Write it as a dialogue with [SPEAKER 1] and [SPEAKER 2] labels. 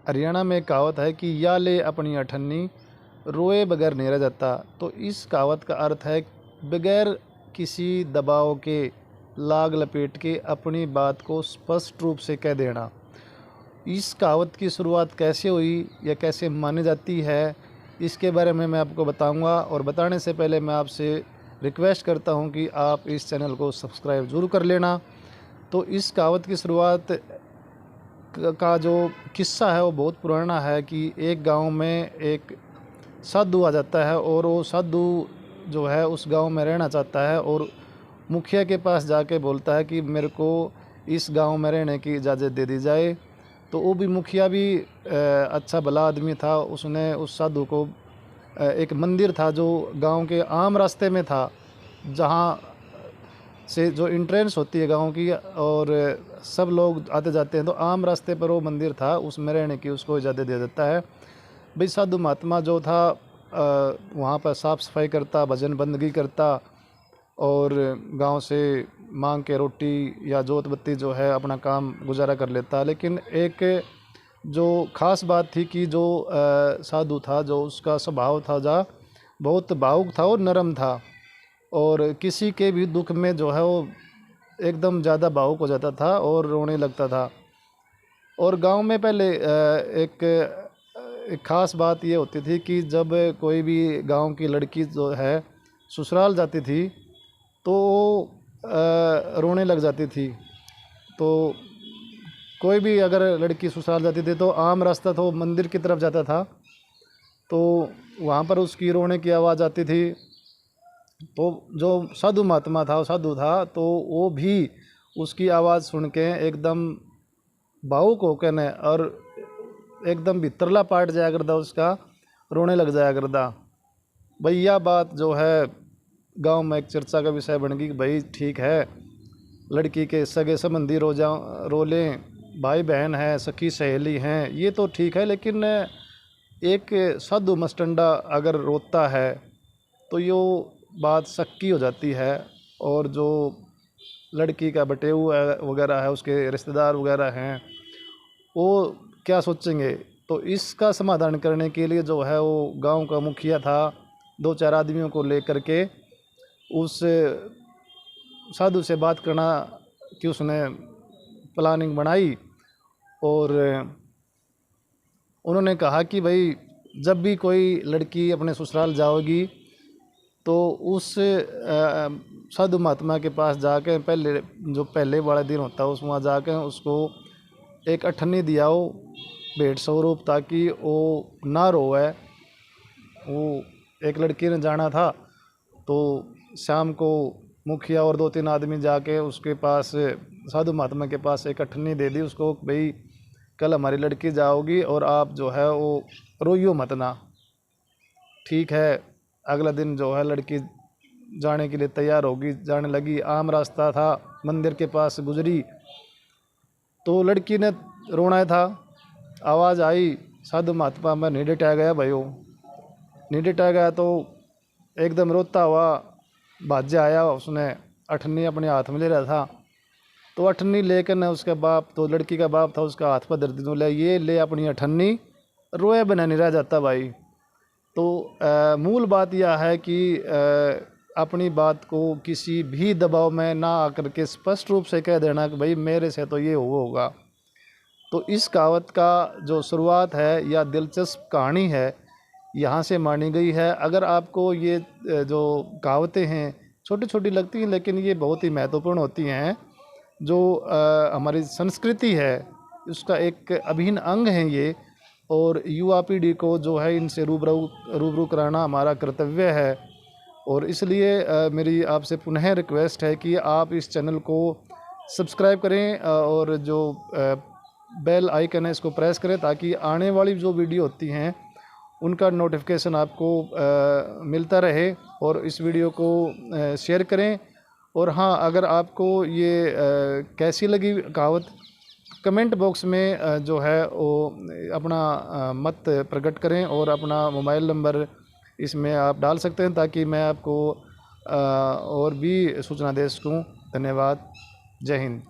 [SPEAKER 1] हरियाणा में कहावत है कि या ले अपनी अठन्नी, रोए बगैर नहीं रह जाता। तो इस कहावत का अर्थ है बगैर किसी दबाव के, लाग लपेट के अपनी बात को स्पष्ट रूप से कह देना। इस कहावत की शुरुआत कैसे हुई या कैसे मानी जाती है, इसके बारे में मैं आपको बताऊंगा। और बताने से पहले मैं आपसे रिक्वेस्ट करता हूं कि आप इस चैनल को सब्सक्राइब ज़रूर कर लेना। तो इस कहावत की शुरुआत का जो किस्सा है वो बहुत पुराना है कि एक गांव में एक साधु आ जाता है और वो साधु जो है उस गांव में रहना चाहता है और मुखिया के पास जाके बोलता है कि मेरे को इस गांव में रहने की इजाज़त दे दी जाए। तो वो भी मुखिया भी अच्छा भला आदमी था। उसने उस साधु को एक मंदिर था जो गांव के आम रास्ते में था, जहां से जो एंट्रेंस होती है गांव की और सब लोग आते जाते हैं, तो आम रास्ते पर वो मंदिर था, उसमें रहने की उसको इजाज़त दे देता है। भाई साधु महात्मा जो था वहाँ पर साफ़ सफाई करता, भजन बंदगी करता और गांव से मांग के रोटी या जोत बत्ती जो है अपना काम गुजारा कर लेता। लेकिन एक जो ख़ास बात थी कि जो साधु था, जो उसका स्वभाव था जा बहुत भावुक था और नरम था और किसी के भी दुख में जो है वो एकदम ज़्यादा भावुक हो जाता था और रोने लगता था। और गांव में पहले एक ख़ास बात ये होती थी कि जब कोई भी गांव की लड़की जो है ससुराल जाती थी तो रोने लग जाती थी। तो कोई भी अगर लड़की ससुराल जाती थी तो आम रास्ता तो मंदिर की तरफ जाता था, तो वहाँ पर उसकी रोने की आवाज़ आती थी। तो जो साधु महात्मा था, साधु था, तो वो भी उसकी आवाज़ सुन के एकदम भावुक होकर ने और एकदम भितरला पाट जाया करता, उसका रोने लग जाया करता। भाई यह बात जो है गांव में एक चर्चा का विषय बन गई कि भाई ठीक है, लड़की के सगे संबंधी रो लें, भाई बहन है, सखी सहेली हैं, ये तो ठीक है, लेकिन एक साधु मस्टंडा अगर रोता है तो ये बात शक की हो जाती है। और जो लड़की का बटेऊ वगैरह है, उसके रिश्तेदार वगैरह हैं, वो क्या सोचेंगे। तो इसका समाधान करने के लिए जो है वो गांव का मुखिया था, 2-4 आदमियों को लेकर के उस साधु से बात करना कि उसने प्लानिंग बनाई। और उन्होंने कहा कि भाई जब भी कोई लड़की अपने ससुराल जाओगी तो उस साधु महात्मा के पास जाके पहले वाला दिन होता है, उस वहाँ जाके उसको एक अठन्नी दियाओ भेंट स्वरूप, ताकि वो ना रोए। वो एक लड़की ने जाना था, तो शाम को मुखिया और 2-3 आदमी जाके उसके पास, साधु महात्मा के पास एक अठन्नी दे दी उसको, भाई कल हमारी लड़की जाओगी और आप जो है वो रोइयो मत ना। ठीक है, अगला दिन जो है लड़की जाने के लिए तैयार होगी, जाने लगी, आम रास्ता था, मंदिर के पास गुजरी तो लड़की ने रोना था, आवाज़ आई, साधु महात्मा में नहीं डटा गया भाई, वो नहीं डटा गया। तो एकदम रोता हुआ भाज्य आया, उसने अठन्नी अपने हाथ में ले रहा था, तो अठन्नी लेकर न उसका बाप, तो लड़की का बाप था, उसका हाथ पर दर्द ले, ये ले अपनी अठन्नी, रोए बिना नहीं रह जाता भाई। तो मूल बात यह है कि अपनी बात को किसी भी दबाव में ना आकर के स्पष्ट रूप से कह देना कि भाई मेरे से तो ये होगा। तो इस कहावत का जो शुरुआत है या दिलचस्प कहानी है, यहाँ से मानी गई है। अगर आपको ये जो कहावतें हैं छोटी छोटी लगती हैं, लेकिन ये बहुत ही महत्वपूर्ण होती हैं। जो हमारी संस्कृति है उसका एक अभिन्न अंग है ये, और युवा पीढ़ी को जो है इनसे रूबरू कराना हमारा कर्तव्य है। और इसलिए मेरी आपसे पुनः रिक्वेस्ट है कि आप इस चैनल को सब्सक्राइब करें और जो बेल आइकन है इसको प्रेस करें, ताकि आने वाली जो वीडियो होती हैं उनका नोटिफिकेशन आपको मिलता रहे। और इस वीडियो को शेयर करें। और हाँ, अगर आपको ये कैसी लगी कहावत, कमेंट बॉक्स में जो है वो अपना मत प्रकट करें और अपना मोबाइल नंबर इसमें आप डाल सकते हैं, ताकि मैं आपको और भी सूचना दे सकूं। धन्यवाद। जय हिंद।